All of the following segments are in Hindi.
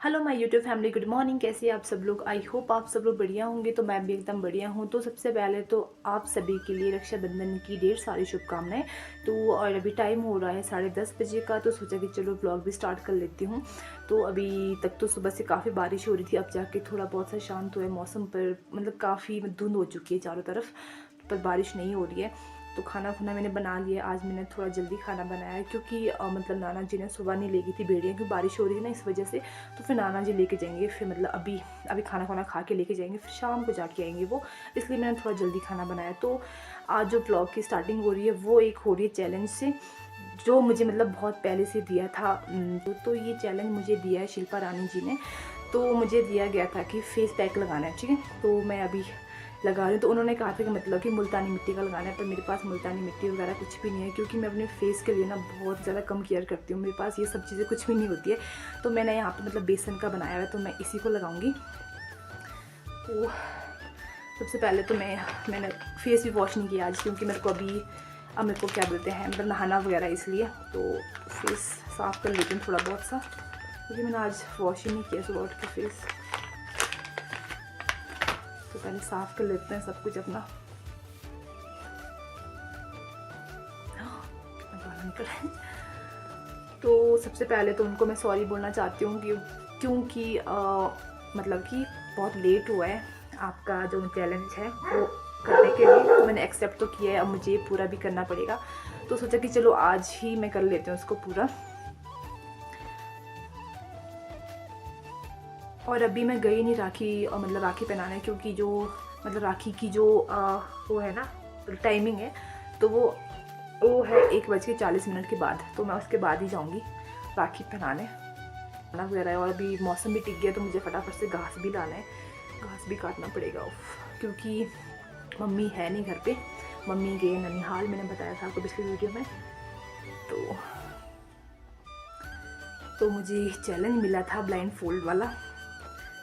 Hello my YouTube family, good morning. कैसे हैं आप सब लोग? आई होप आप सब लोग बढ़िया होंगे। तो मैं भी एकदम बढ़िया हूँ। तो सबसे पहले तो आप सभी के लिए रक्षाबंधन की ढेर सारी शुभकामनाएं। तो और अभी टाइम हो रहा है 10:30 बजे का, तो सोचा कि चलो ब्लॉग भी स्टार्ट कर लेती हूँ। तो अभी तक तो सुबह से काफ़ी बारिश हो रही थी, अब जाके थोड़ा बहुत सा शांत हुआ है मौसम, पर मतलब काफ़ी धुंध हो चुकी है चारों तरफ, पर बारिश नहीं हो रही है। तो खाना खुना मैंने बना लिया। आज मैंने थोड़ा जल्दी खाना बनाया है क्योंकि मतलब नाना जी ने सुबह नहीं ले गई थी भेड़िया, क्योंकि बारिश हो रही है ना, इस वजह से। तो फिर नाना जी लेके जाएंगे, फिर मतलब अभी अभी खाना खाना खा के लेके जाएंगे, फिर शाम को जाके आएंगे वो। इसलिए मैंने थोड़ा जल्दी खाना बनाया। तो आज जो ब्लॉग की स्टार्टिंग हो रही है वो एक हो रही है चैलेंज से, जो मुझे मतलब बहुत पहले से दिया था। तो ये चैलेंज मुझे दिया है शिल्पा रानी जी ने। तो मुझे दिया गया था कि फेस पैक लगाना है, ठीक है। तो मैं अभी लगा रही हूँ। तो उन्होंने कहा था कि मतलब कि मुल्तानी मिट्टी का लगाना है, पर मेरे पास मुल्तानी मिट्टी वगैरह कुछ भी नहीं है, क्योंकि मैं अपने फेस के लिए ना बहुत ज़्यादा कम केयर करती हूँ। मेरे पास ये सब चीज़ें कुछ भी नहीं होती है। तो मैंने यहाँ पे मतलब बेसन का बनाया हुआ है, तो मैं इसी को लगाऊंगी। तो सबसे पहले तो मैंने फेस भी वॉश नहीं किया आज, क्योंकि मेरे को अभी अब मेरे को क्या बोलते हैं मतलब नहाना वगैरह, इसलिए तो फेस साफ़ कर लेती हूँ थोड़ा बहुत सा, क्योंकि मैंने आज वॉश ही नहीं किया सुबह उठ के फेस। तो पहले साफ़ कर लेते हैं सब कुछ अपना। तो सबसे पहले तो उनको मैं सॉरी बोलना चाहती हूँ कि क्योंकि मतलब कि बहुत लेट हुआ है आपका जो चैलेंज है वो करने के लिए। तो मैंने एक्सेप्ट तो किया है, अब मुझे पूरा भी करना पड़ेगा। तो सोचा कि चलो आज ही मैं कर लेती हूँ उसको पूरा। और अभी मैं गई नहीं राखी मतलब राखी पहनाने, क्योंकि जो मतलब राखी की जो वो है ना टाइमिंग है, तो वो है 1:40 के बाद। तो मैं उसके बाद ही जाऊंगी राखी पहनाने, खाना वगैरह है। और अभी मौसम भी टिक गया, तो मुझे फटाफट से घास भी लाना है, घास भी काटना पड़ेगा। क्योंकि मम्मी है नहीं घर पे, मम्मी गए ननिहाल, मैंने बताया था आपको पिछली वीडियो में। तो मुझे चैलेंज मिला था ब्लाइंड फोल्ड वाला।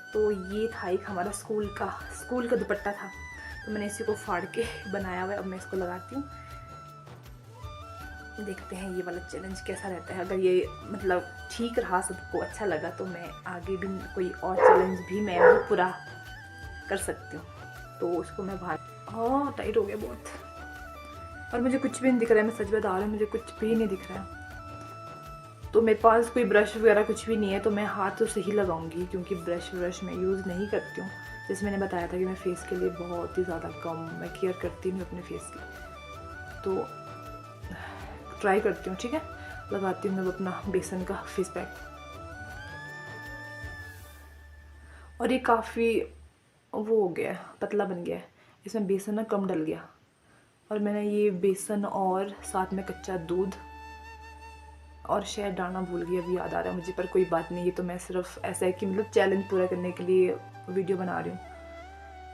तो ये था एक हमारा स्कूल का दुपट्टा था, तो मैंने इसी को फाड़ के बनाया हुआ है। अब मैं इसको लगाती हूँ, देखते हैं ये वाला चैलेंज कैसा रहता है। अगर ये मतलब ठीक रहा, सबको अच्छा लगा, तो मैं आगे भी कोई और चैलेंज भी मैं वो पूरा कर सकती हूँ। तो उसको मैं बाहर, हाँ टाइट हो गया बहुत, और मुझे कुछ भी नहीं दिख रहा है। मैं सच बता रही हूँ, मुझे कुछ भी नहीं दिख रहा है। तो मेरे पास कोई ब्रश वगैरह कुछ भी नहीं है, तो मैं हाथों से ही लगाऊंगी, क्योंकि ब्रश मैं यूज़ नहीं करती हूँ। जैसे मैंने बताया था कि मैं फेस के लिए बहुत ही ज़्यादा कम मैं केयर करती हूँ अपने फेस की। तो ट्राई करती हूँ, ठीक है। लगाती हूँ मैं अपना बेसन का फेस पैक, और ये काफ़ी वो हो गया है, पतला बन गया है। इसमें बेसन ना कम डल गया, और मैंने ये बेसन और साथ में कच्चा दूध और शहद डालना भूल गई, अभी याद आ रहा है मुझे। पर कोई बात नहीं, ये तो मैं सिर्फ ऐसा है कि मतलब चैलेंज पूरा करने के लिए वीडियो बना रही हूँ।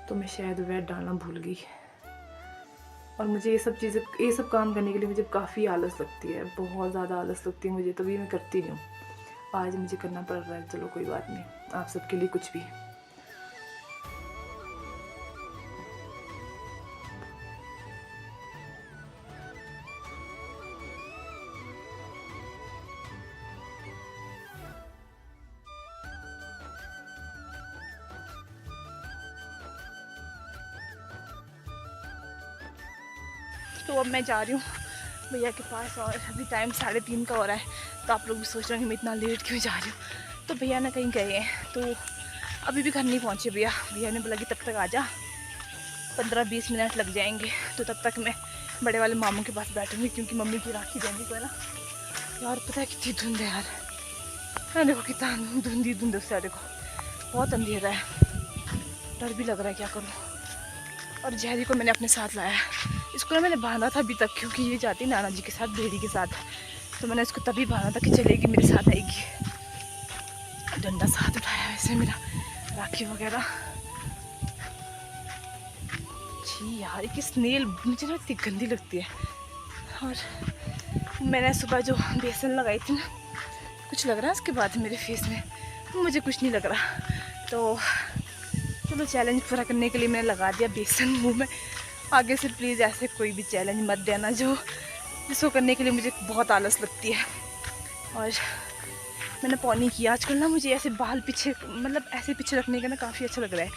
तो मैं शहद वहद डालना भूल गई, और मुझे ये सब काम करने के लिए मुझे काफ़ी आलस लगती है, बहुत ज़्यादा आलस लगती है मुझे, तभी मैं करती नहीं हूँ। आज मुझे करना पड़ रहा है, चलो कोई बात नहीं, आप सबके लिए कुछ भी। तो अब मैं जा रही हूँ भैया के पास, और अभी टाइम 3:30 का हो रहा है। तो आप लोग भी सोच रहे हैं कि मैं इतना लेट क्यों जा रही हूँ। तो भैया ना कहीं गए हैं, तो अभी भी घर नहीं पहुँचे भैया ने बोला कि तब तक आ जा, 15-20 मिनट लग जाएंगे। तो तब तक मैं बड़े वाले मामू के पास बैठूंगी, क्योंकि मम्मी की राखी देने को है ना। यार पता है कितनी धुंध है यार, है देखो कितना धुंध उससे, देखो बहुत अंधेरा है, डर भी लग रहा है क्या करूँ। और जहरी को मैंने अपने साथ लाया है। इसको ना मैंने बांधा था अभी तक, क्योंकि ये जाती नाना जी के साथ भेड़ी के साथ, तो मैंने इसको तभी बांधा था कि चलेगी मेरे साथ आएगी। डंडा साथ उठाया वैसे मेरा, राखी वगैरह। जी यार एक स्नेल मुझे ना इतनी गंदी लगती है। और मैंने सुबह जो बेसन लगाई थी ना, कुछ लग रहा है उसके बाद मेरे फेस में, मुझे कुछ नहीं लग रहा। तो चलो चैलेंज पूरा करने के लिए मैंने लगा दिया बेसन मुँह में। आगे से प्लीज़ ऐसे कोई भी चैलेंज मत देना जिसको करने के लिए मुझे बहुत आलस लगती है। और मैंने पॉनी किया। आजकल ना मुझे ऐसे बाल पीछे मतलब ऐसे पीछे रखने का ना काफ़ी अच्छा लग रहा है,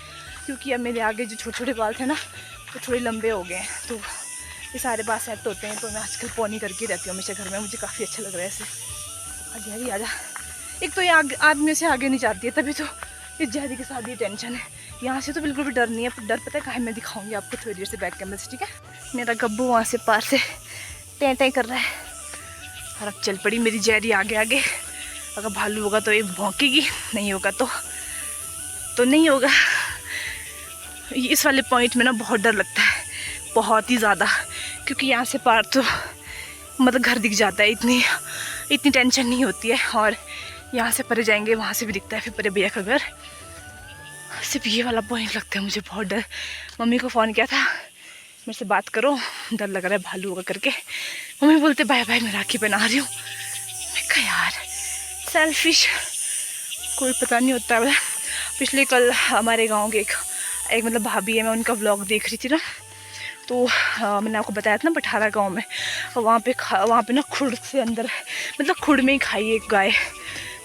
क्योंकि अब मेरे आगे जो छोटे छोटे बाल थे ना वो थोड़े लंबे हो गए हैं, तो ये सारे बाल सेट होते हैं। तो मैं आजकल पॉनी करके रहती हूँ हमेशा घर में, मुझे काफ़ी अच्छा लग रहा है ऐसे। आगे आगे आजा। एक तो ये आदमी से आगे नहीं जाती है, तभी तो इस जहरी के साथ ये टेंशन है। यहाँ से तो बिल्कुल भी डर नहीं है, डर पता है कहाँ, मैं दिखाऊंगी आपको थोड़ी देर से बैक कैमरे से, ठीक है। मेरा गब्बू वहाँ से पार से टें टें कर रहा है और अब चल पड़ी मेरी जहरी आगे आगे। अगर भालू होगा तो ये भौंकेगी, नहीं होगा तो नहीं होगा। इस वाले पॉइंट में ना बहुत डर लगता है, बहुत ही ज़्यादा, क्योंकि यहाँ से पार तो मतलब घर दिख जाता है, इतनी टेंशन नहीं होती है। और यहाँ से परे जाएंगे वहाँ से भी दिखता है फिर परे भैया का घर। सिर्फ ये वाला पॉइंट लगता है मुझे बहुत डर। मम्मी को फ़ोन किया था, मेरे से बात करो, डर लग रहा है भालू होगा करके। मम्मी बोलते बाय बाय मैं राखी पहना रही हूँ। मैं कहा यार सेल्फिश, कोई पता नहीं होता है। पिछले कल हमारे गांव के एक मतलब भाभी है, मैं उनका व्लॉग देख रही थी ना, तो मैंने आपको बताया था ना पठारा गांव में, वहाँ पे ना खुड़ से अंदर मतलब खुड़ में ही खाई एक गाय।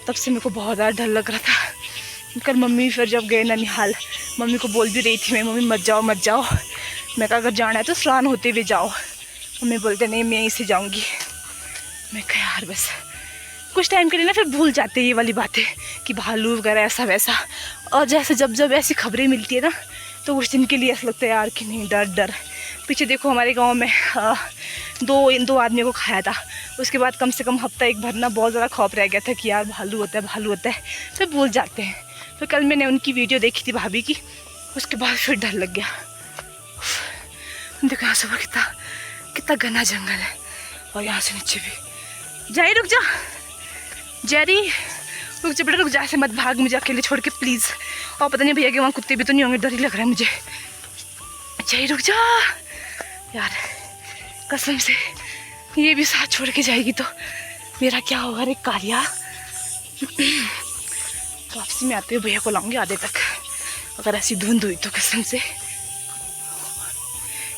तब से मेरे को बहुत ज़्यादा डर लग रहा था। कल मम्मी फिर जब गए ननिहाल, मम्मी को बोल भी रही थी मैं, मम्मी मत जाओ। मैं कहा अगर जाना है तो स्नान होते हुए जाओ। मम्मी बोलते नहीं मैं यहीं से जाऊँगी। मैं कहा यार बस कुछ टाइम के लिए ना फिर भूल जाते हैं ये वाली बातें कि भालू वगैरह ऐसा वैसा। और जैसे जब ऐसी खबरें मिलती है ना तो उस दिन के लिए ऐसा लगता है यार कि नहीं डर। पीछे देखो हमारे गांव में दो आदमियों को खाया था, उसके बाद कम से कम हफ्ता एक भर ना बहुत ज़्यादा खौफ रह गया था कि यार भालू होता है। फिर भूल जाते हैं। फिर कल मैंने उनकी वीडियो देखी थी भाभी की, उसके बाद फिर डर लग गया। देखो यहाँ से कितना घना जंगल है, और यहाँ से नीचे भी। जाई रुक जा, जेरी रुक जा बेटा, रुक जा, ऐसे मत भाग मुझे अकेले छोड़ के प्लीज़। और पता नहीं भैया के वहाँ कुत्ते भी तो नहीं होंगे, डर ही लग रहा है मुझे। जेरी रुक जा यार, कसम से ये भी साथ छोड़ के जाएगी तो मेरा क्या होगा रे कालिया। वापसी में आते हुए भैया को लाऊंगी आधे तक, अगर ऐसी धुंध हुई तो कसम से।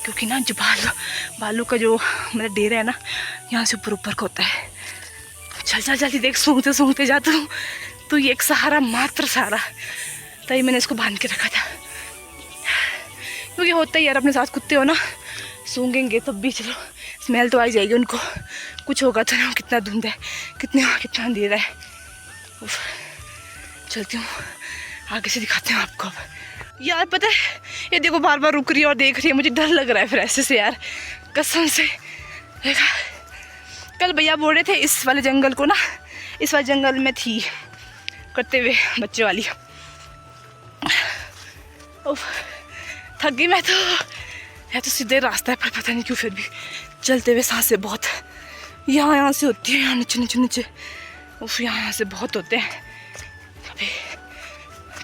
क्योंकि ना जो भालू का जो मतलब डेरा है ना यहाँ से ऊपर को होता है। चल जल्दी देख, सूंघते जा तू ये एक सहारा, मात्र सहारा। तभी मैंने इसको बांध के रखा था, क्योंकि होता ही यार अपने साथ कुत्ते हो ना, सूंघेंगे तब भी चलो स्मेल तो आ जाएगी उनको, कुछ होगा तो ना। कितना धुंध है, कितना अंधेरा है। चलती हूँ आगे से, दिखाते हैं आपको। यार पता है ये देखो बार बार रुक रही है और देख रही है, मुझे डर लग रहा है फिर ऐसे से यार, कसम से। देखा कल भैया बोल रहे थे इस वाले जंगल को ना, इस वाले जंगल में थी करते हुए बच्चे वाली। थक गई मैं तो, या तो सीधे रास्ता है पर पता नहीं क्यों फिर भी चलते हुए सांसें बहुत यहाँ से होती है, यहाँ नीचे उफ यहाँ से बहुत होते हैं। अभी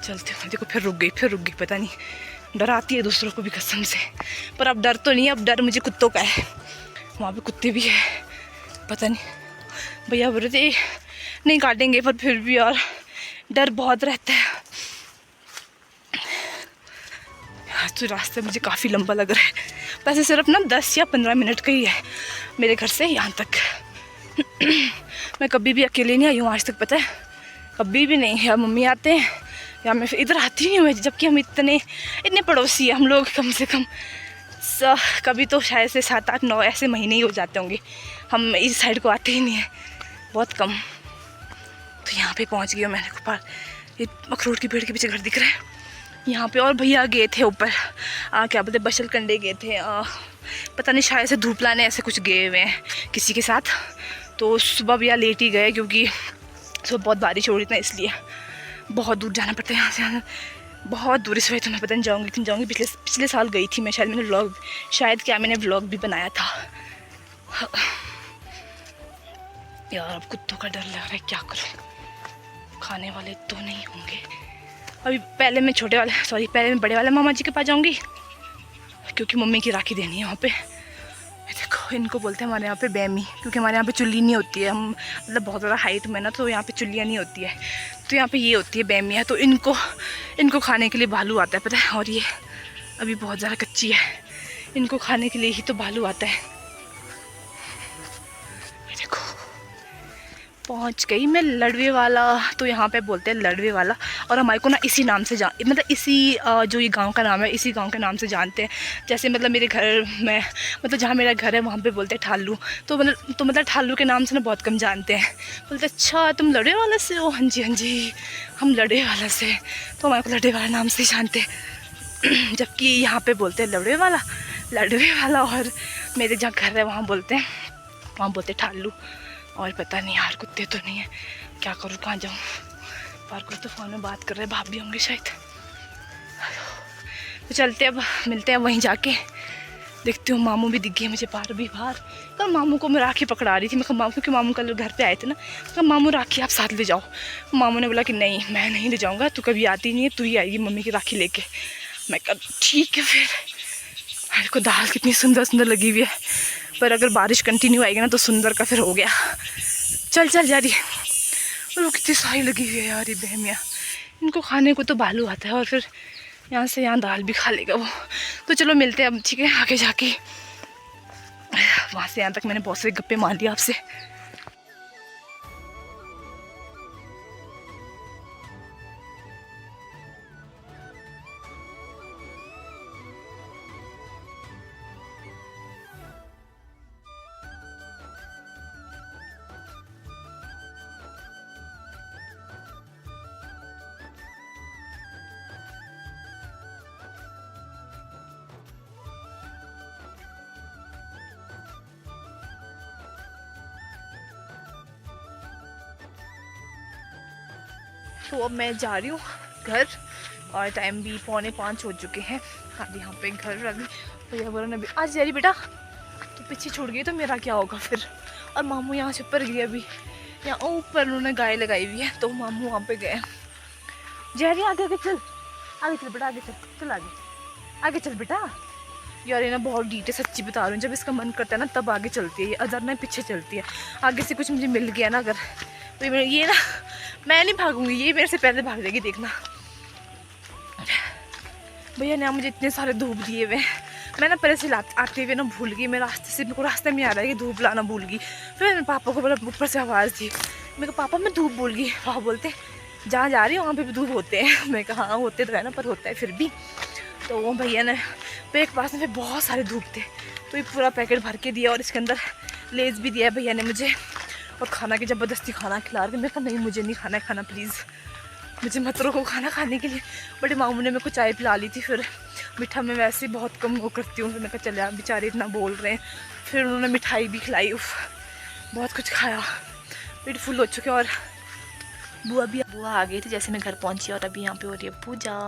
चलते हुए देखो फिर रुक गई, पता नहीं डराती है दूसरों को भी कसम से। पर अब डर तो नहीं है, अब डर मुझे कुत्तों का है। वहाँ पे कुत्ते भी है, पता नहीं भैया बोल रहे थे नहीं काटेंगे, पर फिर भी यार डर बहुत रहता है। तो रास्ता मुझे काफ़ी लंबा लग रहा है, वैसे सिर्फ ना 10 या 15 मिनट का ही है मेरे घर से यहाँ तक। मैं कभी भी अकेले नहीं आई हूँ आज तक, पता है, कभी भी नहीं। या मम्मी आते हैं या मैं इधर आती नहीं हूँ, जबकि हम इतने पड़ोसी हैं हम लोग, कम से कम कभी तो शायद से 7, 8, 9 ऐसे महीने ही हो जाते होंगे हम इस साइड को आते ही नहीं है, बहुत कम। तो यहाँ पे पहुँच गई हूँ मैंने को पार, ये अखरोट की पेड़ के पीछे घर दिख रहा है यहाँ पे। और भैया गए थे ऊपर क्या बोलते बशल कंडे गए थे, पता नहीं शायद से धूप लाने ऐसे कुछ गए हुए हैं किसी के साथ। तो सुबह भैया लेट ही गए क्योंकि सुबह बहुत बारिश हो रही थी, इसलिए बहुत दूर जाना पड़ता है यहाँ से, बहुत दूर। इस वजह तो मैं पता नहीं जाऊँगी। पिछले साल गई थी मैं, शायद मैंने व्लॉग भी बनाया था। यार अब कुत्तों का डर लग रहा है, क्या करूँ। खाने वाले तो नहीं होंगे अभी। पहले मैं बड़े वाले मामा जी के पास जाऊँगी क्योंकि मम्मी की राखी देनी है वहाँ पे। देखो इनको बोलते हैं हमारे यहाँ पे बैमी, क्योंकि हमारे यहाँ पे चुल्ली नहीं होती है, हम मतलब बहुत ज़्यादा हाइट में ना, तो यहाँ पे चुल्लियाँ नहीं होती है, तो यहाँ पे ये होती है बैमियाँ। तो इनको खाने के लिए भालू आता है, पता है। और ये अभी बहुत ज़्यादा कच्ची है, इनको खाने के लिए ही तो भालू आता है। देखो पहुंच गई मैं लड़वे वाला, तो यहाँ पे बोलते हैं लड़वे वाला, और हमारे को ना इसी नाम से मतलब इसी जो ये गांव का नाम है, इसी गांव के नाम से जानते हैं। जैसे मतलब मेरे घर में, मतलब जहाँ मेरा घर है वहाँ पे बोलते हैं ठालू, तो मतलब ठालू के नाम से ना बहुत कम जानते हैं। बोलते अच्छा तुम लड़वे वाला से हो? हाँ जी हाँ जी, हम लड़वे वाला से, तो हमारे को लड़वे वाला नाम से ही जानते हैं। जबकि यहाँ पर बोलते हैं लड़वे वाला, और मेरे जहाँ घर है वहाँ बोलते ठालू। और पता नहीं यार कुत्ते तो नहीं है, क्या करूँ, कहाँ जाऊँ? पार्क तो फ़ोन में बात कर रहे हैं, भाभी होंगे शायद। तो चलते अब मिलते हैं वहीं जाके, देखती हूँ। मामू भी दिख गए मुझे बाहर। कल मामू को मैं राखी पकड़ा रही थी, मैं कहा क्योंकि मामू कल घर पे आए थे ना, तो मामू राखी आप साथ ले जाओ। मामू ने बोला कि नहीं मैं नहीं ले जाऊँगा, तू कभी आती नहीं है, तू ही आएगी मम्मी की राखी लेके। मैं कहा ठीक है फिर। मेरे को दाल कितनी सुंदर लगी हुई है, पर अगर बारिश कंटिन्यू आएगी ना तो सुंदर का फिर हो गया। चल जा रही है। और वो कितनी सारी लगी हुई है यार ये बहमियाँ, इनको खाने को तो भालू आता है, और फिर यहाँ से यहाँ दाल भी खा लेगा वो। तो चलो मिलते हैं अब, ठीक है, आगे जाके। वहाँ से यहाँ तक मैंने बहुत सारे गप्पे मार लिए आपसे। तो अब मैं जा रही हूँ घर, और टाइम भी 4:45 हो चुके हैं। हाँ यहाँ पे घर अभी भैया बोला अभी आज जा रही बेटा, तो पीछे छूट गई तो मेरा क्या होगा फिर। और मामू यहाँ से ऊपर गए, अभी यहाँ ऊपर उन्होंने गाय लगाई हुई है, तो मामू वहाँ पे गए। जा रही आगे चल, बेटा आगे चल आगे चल बेटा। यार ये ना बहुत डीटे सच्ची बता रही हूँ, जब इसका मन करता है ना तब आगे चलती है, ये अदर ना पीछे चलती है। आगे से कुछ मुझे मिल गया ना अगर, तो ये ना मैं नहीं भागूंगी, ये मेरे से पहले भाग जाएगी, देखना। भैया ने मुझे इतने सारे धूप दिए हुए, मैं ना पहले से आते हुए ना भूल गई, मैं मेरे को रास्ते में आ रहा है कि धूप लाना भूल गई। फिर मैंने पापा को बोला, ऊपर से आवाज़ दी, मेरे को पापा मैं धूप भूल गई। पापा बोलते जहाँ जा रही हूँ वहाँ पे भी धूप होते हैं। मैं कहा हाँ होते तो है ना, पर होता है फिर भी। तो वो भैया ने एक पास में बहुत सारे धूप थे, तो ये पूरा पैकेट भर के दिया, और इसके अंदर लेस भी दिया भैया ने मुझे, और खाना की ज़बरदस्ती खाना खिला रहे। मैं कहा नहीं मुझे नहीं खाना है खाना, प्लीज़ मुझे मत रोको खाना खाने के लिए। बड़े मामू ने मेरे को चाय पिला ली थी, फिर मीठा मैं वैसे ही बहुत कम वो करती हूँ, फिर मैं कहा चले आप बेचारे इतना बोल रहे हैं। फिर उन्होंने मिठाई भी खिलाई, उफ बहुत कुछ खाया, पेट फुल हो चुके। और बुआ आ गई थी जैसे मैं घर पहुँची, और अभी यहाँ पे हो रही है पूजा।